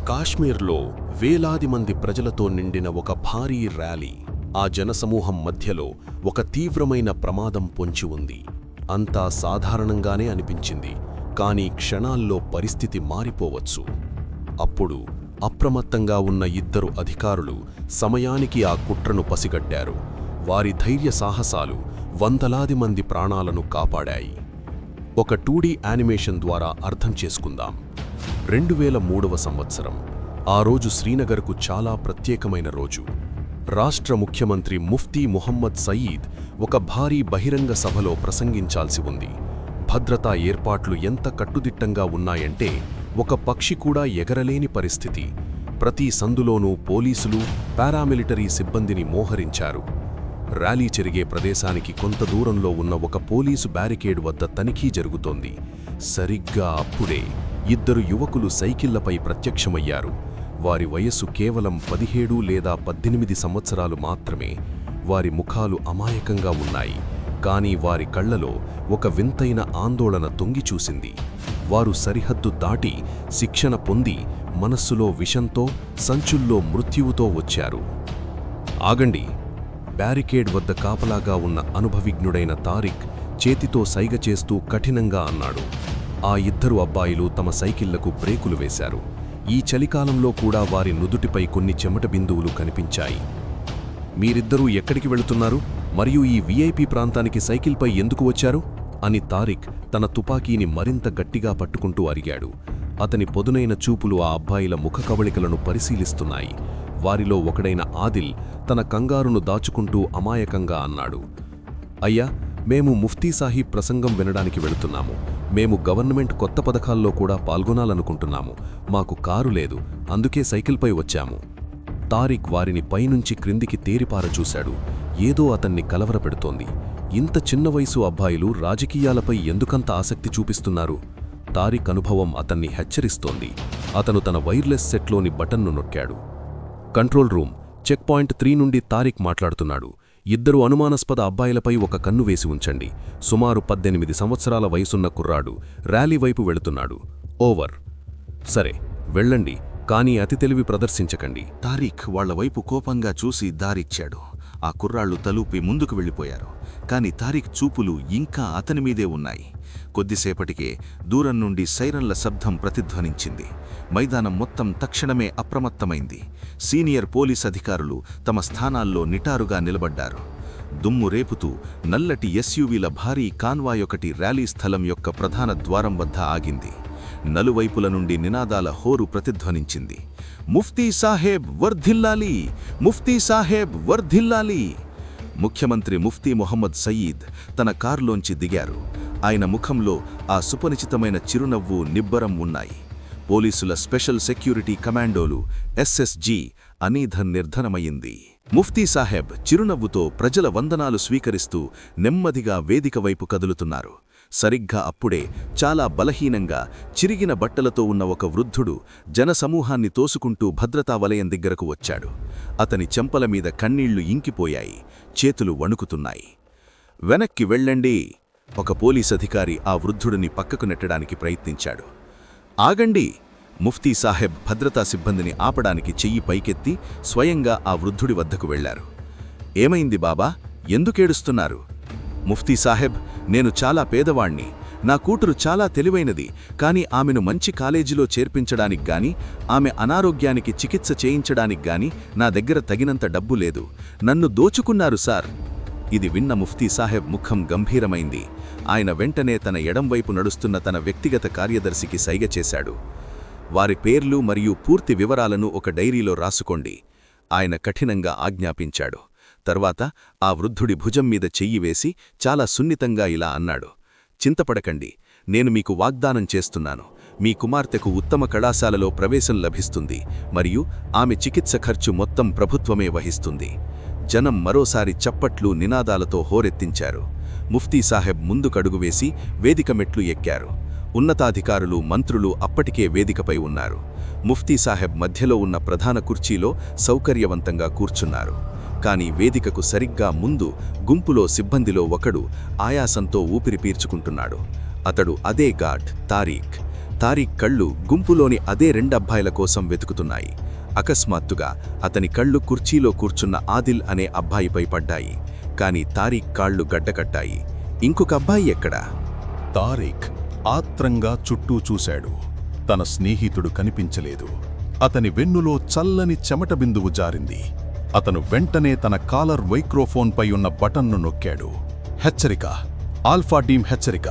కాశ్మీర్లో వేలాది మంది ప్రజలతో నిండిన ఒక భారీ ర్యాలీ. ఆ జనసమూహం మధ్యలో ఒక తీవ్రమైన ప్రమాదం పొంచి ఉంది. అంతా సాధారణంగానే అనిపించింది, కానీ క్షణాల్లో పరిస్థితి మారిపోవచ్చు. అప్పుడు అప్రమత్తంగా ఉన్న ఇద్దరు అధికారులు సమయానికి ఆ కుట్రను పసిగట్టారు. వారి ధైర్య సాహసాలు వందలాది మంది ప్రాణాలను కాపాడాయి. ఒక 2D యానిమేషన్ ద్వారా అర్థం చేసుకుందాం. 2003వ సంవత్సరం. ఆ రోజు శ్రీనగర్కు చాలా ప్రత్యేకమైన రోజు. రాష్ట్ర ముఖ్యమంత్రి ముఫ్తీ ముహమ్మద్ సయీద్ ఒక భారీ బహిరంగ సభలో ప్రసంగించాల్సి ఉంది. భద్రతా ఏర్పాట్లు ఎంత కట్టుదిట్టంగా ఉన్నాయంటే ఒక పక్షి కూడా ఎగరలేని పరిస్థితి. ప్రతి సందులోనూ పోలీసులు, పారామిలిటరీ సిబ్బందిని మోహరించారు. ర్యాలీ జరిగే ప్రదేశానికి కొంత దూరంలో ఉన్న ఒక పోలీసు బ్యారికేడ్ వద్ద తనిఖీ జరుగుతోంది. సరిగ్గా అప్పుడే ఇద్దరు యువకులు సైకిళ్లపై ప్రత్యక్షమయ్యారు. వారి వయస్సు కేవలం 17 లేదా 18 సంవత్సరాలు మాత్రమే. వారి ముఖాలు అమాయకంగా ఉన్నాయి, కానీ వారి కళ్లలో ఒక వింతైన ఆందోళన తొంగిచూసింది. వారు సరిహద్దు దాటి శిక్షణ పొంది మనస్సులో విషంతో, సంచుల్లో మృత్యువుతో వచ్చారు. ఆగండి! బ్యారికేడ్ వద్ద కాపలాగా ఉన్న అనుభవిజ్ఞుడైన తారిక్ చేతితో సైగ చేస్తూ కఠినంగా అన్నాడు. ఆ ఇద్దరు అబ్బాయిలు తమ సైకిళ్లకు బ్రేకులు వేశారు. ఈ చలికాలంలో కూడా వారి నుదుటిపై కొన్ని చెమట బిందువులు కనిపించాయి. మీరిద్దరూ ఎక్కడికి వెళుతున్నారు? మరియు ఈ విఐపి ప్రాంతానికి సైకిల్పై ఎందుకు వచ్చారు? అని తారిక్ తన తుపాకీని మరింత గట్టిగా పట్టుకుంటూ అరిగాడు. అతని పొదునైన చూపులు ఆ అబ్బాయిల ముఖ కవళికలను పరిశీలిస్తున్నాయి. వారిలో ఒకడైన ఆదిల్ తన కంగారును దాచుకుంటూ అమాయకంగా అన్నాడు, అయ్యా, మేము ముఫ్తీ సాహీబ్ ప్రసంగం వినడానికి వెళుతున్నాము. మేము గవర్నమెంట్ కొత్త పథకాల్లో కూడా పాల్గొనాలనుకుంటున్నాము. మాకు కారు లేదు, అందుకే సైకిల్పై వచ్చాము. తారిక్ వారిని పైనుంచి క్రిందికి తేరిపారచూశాడు. ఏదో అతన్ని కలవరపెడుతోంది. ఇంత చిన్న వయసు అబ్బాయిలు రాజకీయాలపై ఎందుకంత ఆసక్తి చూపిస్తున్నారు? తారిక్ అనుభవం అతన్ని హెచ్చరిస్తోంది. అతను తన వైర్లెస్ సెట్లోని బటన్ను నొక్కాడు. కంట్రోల్ రూమ్, చెక్ పాయింట్ 3 నుండి తారిక్ మాట్లాడుతున్నాడు. ఇద్దరు అనుమానాస్పద అబ్బాయిలపై ఒక కన్ను వేసి ఉంచండి. సుమారు 18 సంవత్సరాల వయసున్న కుర్రాడు ర్యాలీ వైపు వెళుతున్నాడు. ఓవర్. సరే, వెళ్ళండి, కానీ అతి తెలివి ప్రదర్శించకండి. తారిక్ వాళ్ల వైపు కోపంగా చూసి దారిచ్చాడు. ఆ కుర్రాళ్లు తలూపి ముందుకు వెళ్ళిపోయారు. కాని తారిక్ చూపులు ఇంకా అతని మీదే ఉన్నాయి. కొద్దిసేపటికే దూరం నుండి సైరన్ల శబ్దం ప్రతిధ్వనించింది. మైదానం మొత్తం తక్షణమే అప్రమత్తమైంది. సీనియర్ పోలీస్ అధికారులు తమ స్థానాల్లో నిటారుగా నిలబడ్డారు. దుమ్ము రేపుతూ నల్లటి ఎస్యూవీల భారీ కాన్వాయొకటి ర్యాలీ స్థలం యొక్క ప్రధాన ద్వారం వద్ద ఆగింది. నలువైపుల నుండి నినాదాల హోరు ప్రతిధ్వనించింది. ముఫ్తీ సాహెబ్ వర్ధిల్లాలి! ముఫ్తీ సాహెబ్ వర్ధిల్లాలి! ముఖ్యమంత్రి ముఫ్తీ ముహమ్మద్ సయీద్ తన కారులోంచి దిగారు. ఆయన ముఖంలో ఆ సుపరిచితమైన చిరునవ్వు, నిబ్బరం ఉన్నాయి. పోలీసుల స్పెషల్ సెక్యూరిటీ కమాండోలు ఎస్ఎస్జీ అనీధ నిర్ధనమయ్యింది. ముఫ్తీ సాహెబ్ చిరునవ్వుతో ప్రజల వందనాలు స్వీకరిస్తూ నెమ్మదిగా వేదిక వైపు కదులుతున్నారు. సరిగ్గా అప్పుడే చాలా బలహీనంగా, చిరిగిన బట్టలతో ఉన్న ఒక వృద్ధుడు జనసమూహాన్ని తోసుకుంటూ భద్రతా వలయం దగ్గరకు వచ్చాడు. అతని చెంపల మీద కన్నీళ్లు ఇంకిపోయాయి, చేతులు వణుకుతున్నాయి. వెనక్కి వెళ్ళండి! ఒక పోలీస్ అధికారి ఆ వృద్ధుడిని పక్కకు నెట్టడానికి ప్రయత్నించాడు. ఆగండి! ముఫ్తీ సాహెబ్ భద్రతా సిబ్బందిని ఆపడానికి చెయ్యి పైకెత్తి స్వయంగా ఆ వృద్ధుడి వద్దకు వెళ్లారు. ఏమైంది బాబా? ఎందుకేడుస్తున్నారు? ముఫ్తీ సాహెబ్, నేను చాలా పేదవాణ్ణి. నా కూతురు చాలా తెలివైనది, కానీ ఆమెను మంచి కాలేజీలో చేర్పించడానికి గాని, ఆమె అనారోగ్యానికి చికిత్స చేయించడానికి గాని నా దగ్గర తగినంత డబ్బు లేదు. నన్ను దోచుకున్నారు సార్. ఇది విన్న ముఫ్తీ సాహెబ్ ముఖం గంభీరమైంది. ఆయన వెంటనే తన ఎడంవైపు నడుస్తున్న తన వ్యక్తిగత కార్యదర్శికి సైగ చేశాడు. వారి పేర్లు మరియు పూర్తి వివరాలను ఒక డైరీలో రాసుకోండి. ఆయన కఠినంగా ఆజ్ఞాపించాడు. తర్వాత ఆ వృద్ధుడి భుజం మీద చెయ్యి వేసి చాలా సున్నితంగా ఇలా అన్నాడు, చింతపడకండి, నేను మీకు వాగ్దానం చేస్తున్నాను. మీ కుమార్తెకు ఉత్తమ కళాశాలలో ప్రవేశం లభిస్తుంది మరియు ఆమె చికిత్స ఖర్చు మొత్తం ప్రభుత్వమే వహిస్తుంది. జనం మరోసారి చప్పట్లు, నినాదాలతో హోరెత్తించారు. ముఫ్తీ సాహెబ్ ముందుకడుగు వేసి వేదిక మెట్లు ఎక్కారు. ఉన్నతాధికారులు, మంత్రులు అప్పటికే వేదికపై ఉన్నారు. ముఫ్తీ సాహెబ్ మధ్యలో ఉన్న ప్రధాన కుర్చీలో సౌకర్యవంతంగా కూర్చున్నారు. కాని వేదికకు సరిగ్గా ముందు గుంపులో సిబ్బందిలో ఒకడు ఆయాసంతో ఊపిరి పీల్చుకుంటున్నాడు. అతడు అదే గార్డ్ తారీక్. తారిక్ కళ్ళు గుంపులోని అదే రెండబ్బాయిల కోసం వెతుకుతున్నాయి. అకస్మాత్తుగా అతని కళ్ళు కుర్చీలో కూర్చున్న ఆదిల్ అనే అబ్బాయిపై పడ్డాయి. కాని తారిక్ కాళ్ళు గడ్డకట్టాయి. ఇంకొక అబ్బాయి ఎక్కడా? తారిక్ ఆత్రంగా చుట్టూ చూశాడు. తన స్నేహితుడు కనిపించలేదు. అతని వెన్నులో చల్లని చెమట బిందువు జారింది. అతను వెంటనే తన కాలర్ మైక్రోఫోన్పై ఉన్న బటన్ను నొక్కాడు. హెచ్చరిక! ఆల్ఫా టీం హెచ్చరిక!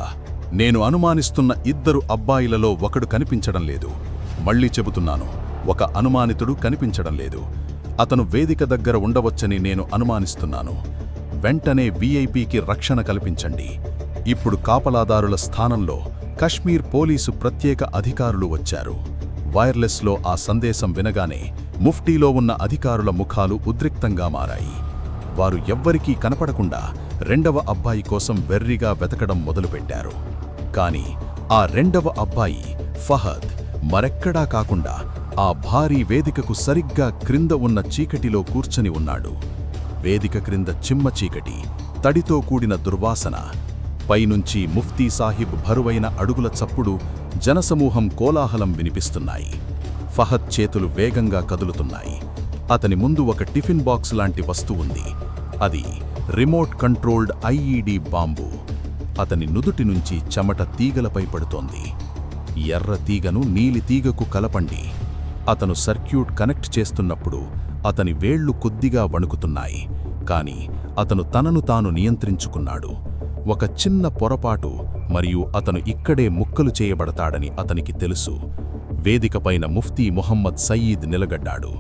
నేను అనుమానిస్తున్న 2 అబ్బాయిలలో ఒకడు కనిపించడం లేదు. మళ్ళీ చెబుతున్నాను, ఒక అనుమానితుడు కనిపించడం లేదు. అతను వేదిక దగ్గర ఉండవచ్చని నేను అనుమానిస్తున్నాను. వెంటనే వీఐపీకి రక్షణ కల్పించండి. ఇప్పుడు కాపలాదారుల స్థానంలో కశ్మీర్ పోలీసు ప్రత్యేక అధికారులు వచ్చారు. వైర్లెస్లో ఆ సందేశం వినగానే ముఫ్టీలో ఉన్న అధికారుల ముఖాలు ఉద్రిక్తంగా మారాయి. వారు ఎవ్వరికీ కనపడకుండా 2వ అబ్బాయి కోసం వెర్రిగా వెతకడం మొదలుపెట్టారు. కాని ఆ 2వ అబ్బాయి ఫహద్ మరెక్కడా కాకుండా ఆ భారీ వేదికకు సరిగ్గా క్రింద ఉన్న చీకటిలో కూర్చొని ఉన్నాడు. వేదిక క్రింద చిమ్మ చీకటి, తడితో కూడిన దుర్వాసన. పైనుంచి ముఫ్తీ సాహిబ్ బరువైన అడుగుల చప్పుడు, జనసమూహం కోలాహలం వినిపిస్తున్నాయి. ఫహద్ చేతులు వేగంగా కదులుతున్నాయి. అతని ముందు ఒక టిఫిన్ బాక్స్ లాంటి వస్తువుంది. అది రిమోట్ కంట్రోల్డ్ ఐఈడీ బాంబు. అతని నుదుటి నుంచి చెమట తీగలపై పడుతోంది. ఎర్ర తీగను నీలి తీగకు కలపండి. అతను సర్క్యూట్ కనెక్ట్ చేస్తున్నప్పుడు అతని వేళ్లు కొద్దిగా వణుకుతున్నాయి. కాని అతను తనను తాను నియంత్రించుకున్నాడు. ఒక చిన్న పొరపాటు మరియు అతను ఇక్కడే ముక్కలు చేయబడతాడని అతనికి తెలుసు. వేదికపైన ముఫ్తీ మొహమ్మద్ సయీద్ నిలగడ్డాడు.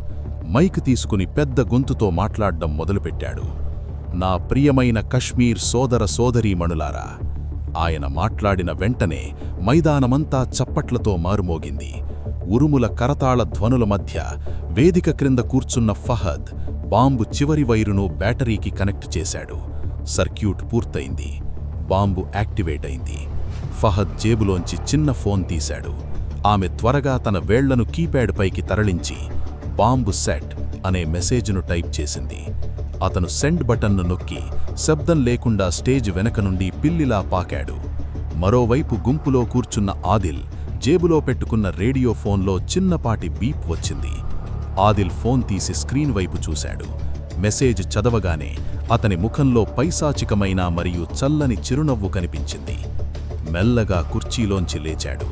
మైక్ తీసుకుని పెద్ద గొంతుతో మాట్లాడ్డం మొదలుపెట్టాడు. నా ప్రియమైన కశ్మీర్ సోదర సోదరీమణులారా! ఆయన మాట్లాడిన వెంటనే మైదానమంతా చప్పట్లతో మారుమోగింది. ఉరుముల కరతాళ ధ్వనుల మధ్య వేదిక క్రింద కూర్చున్న ఫహద్ బాంబు చివరి వైరును బ్యాటరీకి కనెక్ట్ చేశాడు. సర్క్యూట్ పూర్తయింది. బాంబు యాక్టివేట్ అయింది. ఫహద్ జేబులోంచి చిన్న ఫోన్ తీశాడు. ఆమె త్వరగా తన వేళ్లను కీప్యాడ్ పైకి తరలించి బాంబు సెట్ అనే మెసేజ్ను టైప్ చేసింది. అతను సెండ్ బటన్ను నొక్కి శబ్దం లేకుండా స్టేజ్ వెనక నుండి పిల్లిలా పాకాడు. మరోవైపు గుంపులో కూర్చున్న ఆదిల్ జేబులో పెట్టుకున్న రేడియో ఫోన్లో చిన్నపాటి బీప్ వచ్చింది. ఆదిల్ ఫోన్ తీసి స్క్రీన్ వైపు చూశాడు. మెసేజ్ చదవగానే అతని ముఖంలో పైశాచికమైన మరియు చల్లని చిరునవ్వు కనిపించింది. మెల్లగా కుర్చీలోంచి లేచాడు.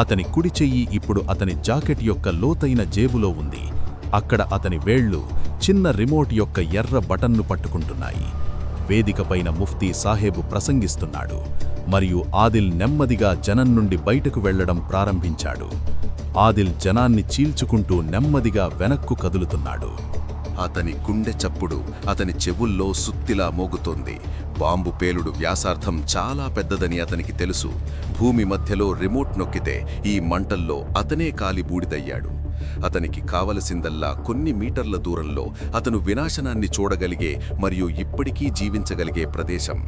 అతని కుడి చెయ్యి ఇప్పుడు అతని జాకెట్ యొక్క లోతైన జేబులో ఉంది. అక్కడ అతని వేళ్లు చిన్న రిమోట్ యొక్క ఎర్ర బటన్ను పట్టుకుంటున్నాయి. వేదికపైన ముఫ్తీ సాహెబు ప్రసంగిస్తున్నాడు మరియు ఆదిల్ నెమ్మదిగా జనం నుండి బయటకు వెళ్లడం ప్రారంభించాడు. ఆదిల్ జనాన్ని చీల్చుకుంటూ నెమ్మదిగా వెనక్కు కదులుతున్నాడు. అతని గుండె చప్పుడు అతని చెవుల్లో సుత్తిలా మోగుతోంది. బాంబు పేలుడు వ్యాసార్థం చాలా పెద్దదని అతనికి తెలుసు. భూమి మధ్యలో రిమోట్ నొక్కితే ఈ మంటల్లో అతనే కాలి బూడిదయ్యాడు. అతనికి కావలసిందల్లా కొన్ని మీటర్ల దూరంలో అతను వినాశనాన్ని చూడగలిగే మరియు ఇప్పటికీ జీవించగలిగే ప్రదేశం.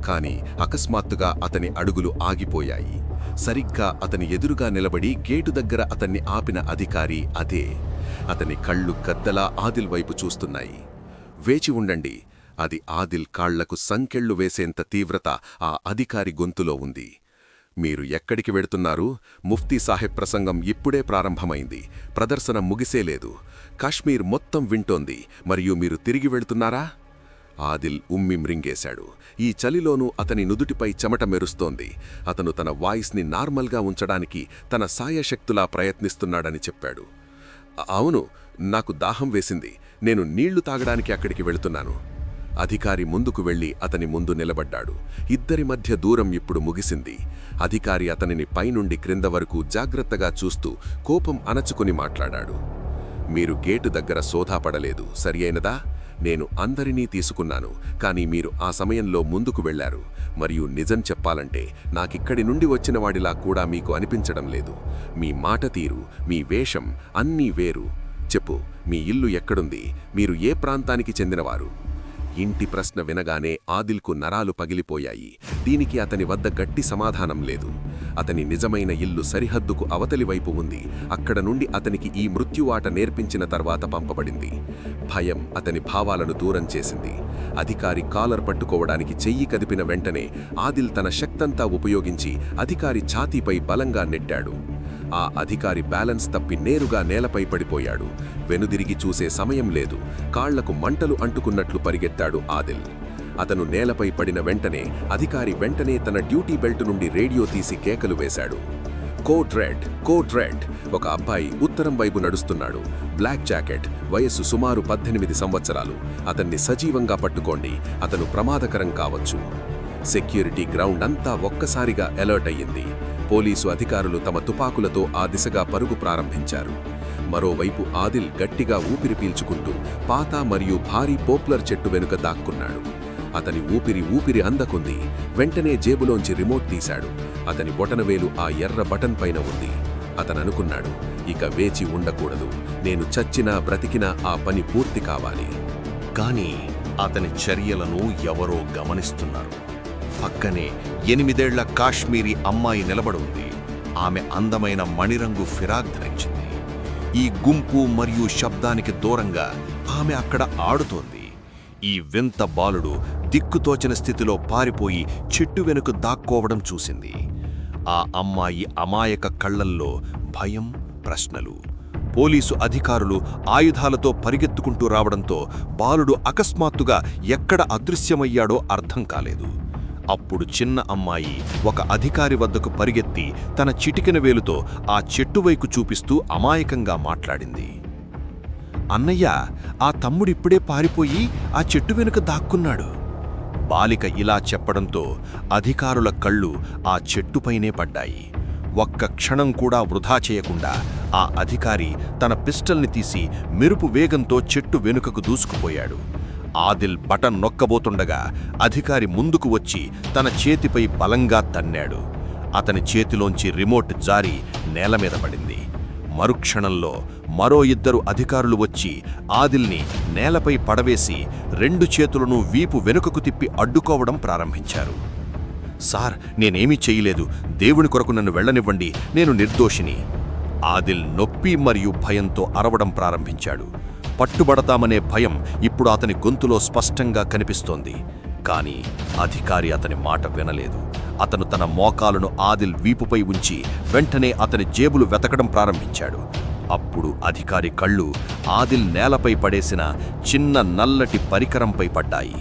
కాని అకస్మాత్తుగా అతని అడుగులు ఆగిపోయాయి. సరిగ్గా అతని ఎదురుగా నిలబడి గేటు దగ్గర అతన్ని ఆపిన అధికారి అదే. అతని కళ్ళు గద్దలా ఆదిల్ వైపు చూస్తున్నాయి. వేచి ఉండండి. అది ఆదిల్ కాళ్లకు సంకెళ్లు వేసేంత తీవ్రత ఆ అధికారి గొంతులో ఉంది. మీరు ఎక్కడికి వెడుతున్నారు? ముఫ్తీ సాహెబ్ ప్రసంగం ఇప్పుడే ప్రారంభమైంది. ప్రదర్శన ముగిసేలేదు. కాశ్మీర్ మొత్తం వింటోంది. మరియు మీరు తిరిగి వెళుతున్నారా? ఆదిల్ ఉమ్మి మ్రింగేశాడు. ఈ చలిలోనూ అతని నుదుటిపై చెమట మెరుస్తోంది. అతను తన వాయిస్ని నార్మల్గా ఉంచడానికి తన సాయశక్తులా ప్రయత్నిస్తున్నాడని చెప్పాడు. అవును, నాకు దాహం వేసింది. నేను నీళ్లు తాగడానికి అక్కడికి వెళుతున్నాను. అధికారి ముందుకు వెళ్లి అతని ముందు నిలబడ్డాడు. ఇద్దరి మధ్య దూరం ఇప్పుడు ముగిసింది. అధికారి అతనిని పైనుండి క్రింద వరకు జాగ్రత్తగా చూస్తూ కోపం అణచుకుని మాట్లాడాడు. మీరు గేటు దగ్గర సోదాపడలేదు, సరియైనదా? నేను అందరినీ తీసుకున్నాను, కానీ మీరు ఆ సమయంలో ముందుకు వెళ్లారు. మరియు నిజం చెప్పాలంటే నాకిక్కడి నుండి వచ్చిన వాడిలా కూడా మీకు అనిపించడం లేదు. మీ మాట తీరు, మీ వేషం అన్నీ వేరు. చెప్పు, మీ ఇల్లు ఎక్కడుంది? మీరు ఏ ప్రాంతానికి చెందినవారు? ఇంటి ప్రశ్న వినగానే ఆదిల్కు నరాలు పగిలిపోయాయి. దీనికి అతని వద్ద గట్టి సమాధానం లేదు. అతని నిజమైన ఇల్లు సరిహద్దుకు అవతలి వైపు ఉంది. అక్కడ నుండి అతనికి ఈ మృత్యువాట నేర్పించిన తర్వాత పంపబడింది. భయం అతని భావాలను దూరం చేసింది. అధికారి కాలర్ పట్టుకోవడానికి చెయ్యి కదిపిన వెంటనే ఆదిల్ తన శక్తంతా ఉపయోగించి అధికారి ఛాతీపై బలంగా నెట్టాడు. ఆ అధికారి బ్యాలెన్స్ తప్పి నేరుగా నేలపై పడిపోయాడు. వెనుదిరిగి చూసే సమయం లేదు. కాళ్లకు మంటలు అంటుకున్నట్లు పరిగెత్తాడు ఆదిల్. అతను నేలపై పడిన వెంటనే అధికారి వెంటనే తన డ్యూటీ బెల్ట్ నుండి రేడియో తీసి కేకలు వేశాడు. Code red. ఒక అబ్బాయి ఉత్తరం వైపు నడుస్తున్నాడు. బ్లాక్ జాకెట్, వయస్సు సుమారు 18 సంవత్సరాలు. అతన్ని సజీవంగా పట్టుకోండి, అతను ప్రమాదకరం కావచ్చు. సెక్యూరిటీ గ్రౌండ్ అంతా ఒక్కసారిగా అలర్ట్ అయ్యింది. పోలీసు అధికారులు తమ తుపాకులతో ఆ దిశగా పరుగు ప్రారంభించారు. మరోవైపు ఆదిల్ గట్టిగా ఊపిరి పీల్చుకుంటూ పాత మరియు భారీ పోప్లర్ చెట్టు వెనుక దాక్కున్నాడు. అతని ఊపిరి అందకుంది. వెంటనే జేబులోంచి రిమోట్ తీశాడు. అతని బొటనవేలు ఆ ఎర్ర బటన్ పైన ఉంది. అతననుకున్నాడు, ఇక వేచి ఉండకూడదు. నేను చచ్చినా బ్రతికినా ఆ పని పూర్తి కావాలి. కానీ అతని చర్యలను ఎవరో గమనిస్తున్నారు. పక్కనే 8 ఏళ్ల కాశ్మీరీ అమ్మాయి నిలబడుంది. ఆమె అందమైన మణిరంగు ఫిరాక్ ధరించింది. ఈ గుంపు మరియు శబ్దానికి దూరంగా ఆమె అక్కడ ఆడుతోంది. ఈ వింత బాలుడు దిక్కుతోచని స్థితిలో పారిపోయి చెట్టు వెనుక దాక్కోవడం చూసింది. ఆ అమ్మాయి అమాయక కళ్లల్లో భయం, ప్రశ్నలు. పోలీసు అధికారులు ఆయుధాలతో పరిగెత్తుకుంటూ రావడంతో బాలుడు అకస్మాత్తుగా ఎక్కడ అదృశ్యమయ్యాడో అర్థం కాలేదు. అప్పుడు చిన్న అమ్మాయి ఒక అధికారి వద్దకు పరిగెత్తి తన చిటికెన వేలుతో ఆ చెట్టువైపు చూపిస్తూ అమాయకంగా మాట్లాడింది. అన్నయ్య, ఆ తమ్ముడిప్పుడే పారిపోయి ఆ చెట్టు వెనుక దాక్కున్నాడు. బాలిక ఇలా చెప్పడంతో అధికారుల కళ్ళు ఆ చెట్టుపైనే పడ్డాయి. ఒక్క క్షణం కూడా వృధా చేయకుండా ఆ అధికారి తన పిస్టల్ని తీసి మెరుపు వేగంతో చెట్టు వెనుకకు దూసుకుపోయాడు. ఆదిల్ బటన్ నొక్కబోతుండగా అధికారి ముందుకు వచ్చి తన చేతిపై బలంగా తన్నాడు. అతని చేతిలోంచి రిమోట్ జారి నేలమీద పడింది. మరుక్షణంలో మరో 2 అధికారులు వచ్చి ఆదిల్ని నేలపై పడవేసి 2 చేతులను వీపు వెనుకకు తిప్పి అడ్డుకోవడం ప్రారంభించారు. సార్, నేనేమీ చెయ్యలేదు. దేవుని కొరకు నన్ను వెళ్ళనివ్వండి. నేను నిర్దోషిని. ఆదిల్ నొప్పి మరియు భయంతో అరవడం ప్రారంభించాడు. పట్టుబడతామనే భయం ఇప్పుడు అతని గొంతులో స్పష్టంగా కనిపిస్తోంది. కాని అధికారి అతని మాట వినలేదు. అతను తన మోకాలను ఆదిల్ వీపుపై ఉంచి వెంటనే అతని జేబులు వెతకడం ప్రారంభించాడు. అప్పుడు అధికారి కళ్ళు ఆదిల్ నేలపై పడేసిన చిన్న నల్లటి పరికరంపై పడ్డాయి.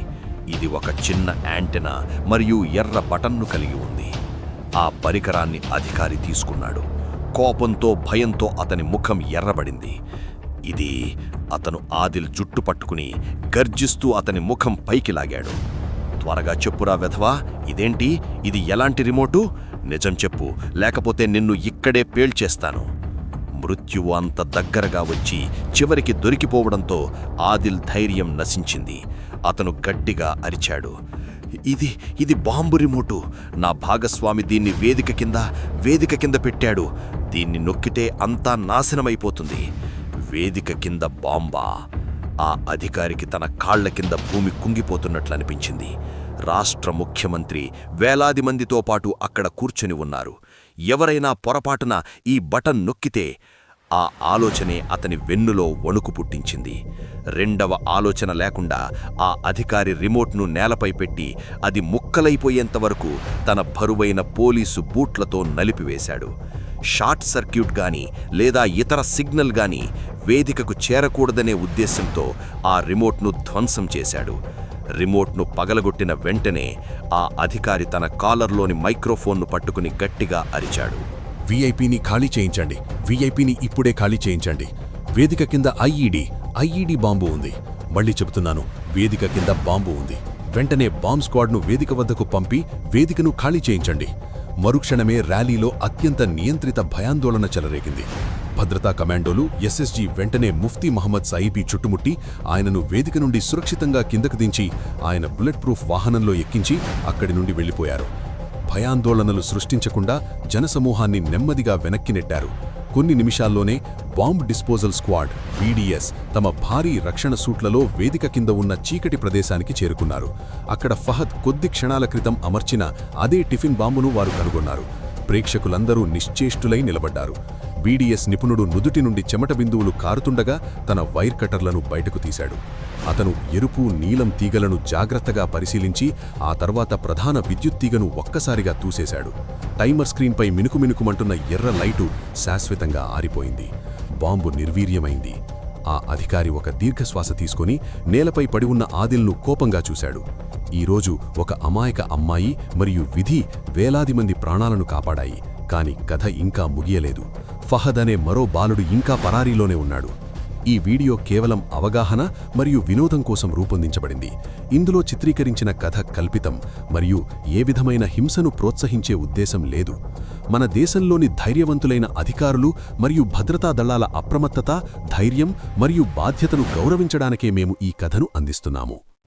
ఇది ఒక చిన్న యాంటెనా మరియు ఎర్ర బటన్ను కలిగి ఉంది. ఆ పరికరాన్ని అధికారి తీసుకున్నాడు. కోపంతో, భయంతో అతని ముఖం ఎర్రబడింది. ఇది అతను ఆదిల్ జుట్టు పట్టుకుని గర్జిస్తూ అతని ముఖం పైకి లాగాడు. త్వరగా చెప్పురా వెధవా, ఇదేంటి? ఇది ఎలాంటి రిమోటు? నిజం చెప్పు, లేకపోతే నిన్ను ఇక్కడే పేల్చేస్తాను. మృత్యువు అంత దగ్గరగా వచ్చి చివరికి దొరికిపోవడంతో ఆదిల్ ధైర్యం నశించింది. అతను గట్టిగా అరిచాడు, ఇది బాంబు రిమోటు. నా భాగస్వామి దీన్ని వేదిక కింద పెట్టాడు. దీన్ని నొక్కితే అంతా నాశనమైపోతుంది. వేదిక కింద బాంబా? ఆ అధికారికి తన కాళ్ల కింద భూమి కుంగిపోతున్నట్లు అనిపించింది. రాష్ట్ర ముఖ్యమంత్రి వేలాది మందితో పాటు అక్కడ కూర్చొని ఉన్నారు. ఎవరైనా పొరపాటున ఈ బటన్ నొక్కితే ఆ ఆలోచనే అతని వెన్నులో వణుకు పుట్టించింది. రెండవ ఆలోచన లేకుండా ఆ అధికారి రిమోట్ను నేలపై పెట్టి అది ముక్కలైపోయేంతవరకు తన బరువైన పోలీసు బూట్లతో నలిపివేశాడు. షార్ట్ సర్క్యూట్ గాని లేదా ఇతర సిగ్నల్ గాని వేదికకు చేరకూడదనే ఉద్దేశంతో ఆ రిమోట్ను ధ్వంసం చేశాడు. రిమోట్ను పగలగొట్టిన వెంటనే ఆ అధికారి తన కాలర్లోని మైక్రోఫోన్ను పట్టుకుని గట్టిగా అరిచాడు, వీఐపీని ఖాళీ చేయించండి. వీఐపీని ఇప్పుడే ఖాళీ చేయించండి. వేదిక కింద ఐఈడీ బాంబు ఉంది. మళ్ళీ చెబుతున్నాను, వేదిక కింద బాంబు ఉంది. వెంటనే బాంబ్ స్క్వాడ్ను వేదిక వద్దకు పంపి వేదికను ఖాళీ చేయించండి. మరుక్షణమే ర్యాలీలో అత్యంత నియంత్రిత భయాందోళన చెలరేగింది. భద్రతా కమాండోలు, ఎస్ఎస్జీ వెంటనే ముఫ్తీ మహమ్మద్ సాయిబీ చుట్టుముట్టి ఆయనను వేదిక నుండి సురక్షితంగా కిందకు దించి ఆయన బుల్లెట్ ప్రూఫ్ వాహనంలో ఎక్కించి అక్కడి నుండి వెళ్లిపోయారు. భయాందోళనలు సృష్టించకుండా జనసమూహాన్ని నెమ్మదిగా వెనక్కి నెట్టారు. కొన్ని నిమిషాల్లోనే బాంబ్ డిస్పోజల్ స్క్వాడ్ BDS తమ భారీ రక్షణ సూట్లలో వేదిక కింద ఉన్న చీకటి ప్రదేశానికి చేరుకున్నారు. అక్కడ ఫహద్ కొద్ది క్షణాల క్రితం అమర్చిన అదే టిఫిన్ బాంబును వారు కనుగొన్నారు. ప్రేక్షకులందరూ నిశ్చేష్టులై నిలబడ్డారు. బీడీఎస్ నిపుణుడు నుదుటి నుండి చెమట బిందువులు కారుతుండగా తన వైర్ కటర్లను బయటకు తీశాడు. అతను ఎరుపు, నీలం తీగలను జాగ్రత్తగా పరిశీలించి ఆ తర్వాత ప్రధాన విద్యుత్ తీగను ఒక్కసారిగా తూసేశాడు. టైమర్ స్క్రీన్పై మినుకుమినుకుమంటున్న ఎర్ర లైటు శాశ్వతంగా ఆరిపోయింది. బాంబు నిర్వీర్యమైంది. ఆ అధికారి ఒక దీర్ఘశ్వాస తీసుకుని నేలపై పడి ఉన్న ఆదిల్ను కోపంగా చూశాడు. ఈరోజు ఒక అమాయక అమ్మాయి మరియు విధి వేలాది మంది ప్రాణాలను కాపాడాయి. కాని కథ ఇంకా ముగియలేదు. ఫహద్ అనే మరో బాలుడు ఇంకా పరారీలోనే ఉన్నాడు. ఈ వీడియో కేవలం అవగాహన మరియు వినోదం కోసం రూపొందించబడింది. ఇందులో చిత్రీకరించిన కథ కల్పితం మరియు ఏ విధమైన హింసను ప్రోత్సహించే ఉద్దేశం లేదు. మన దేశంలోని ధైర్యవంతులైన అధికారులు మరియు భద్రతా దళాల అప్రమత్తత, ధైర్యం మరియు బాధ్యతను గౌరవించడానికే మేము ఈ కథను అందిస్తున్నాము.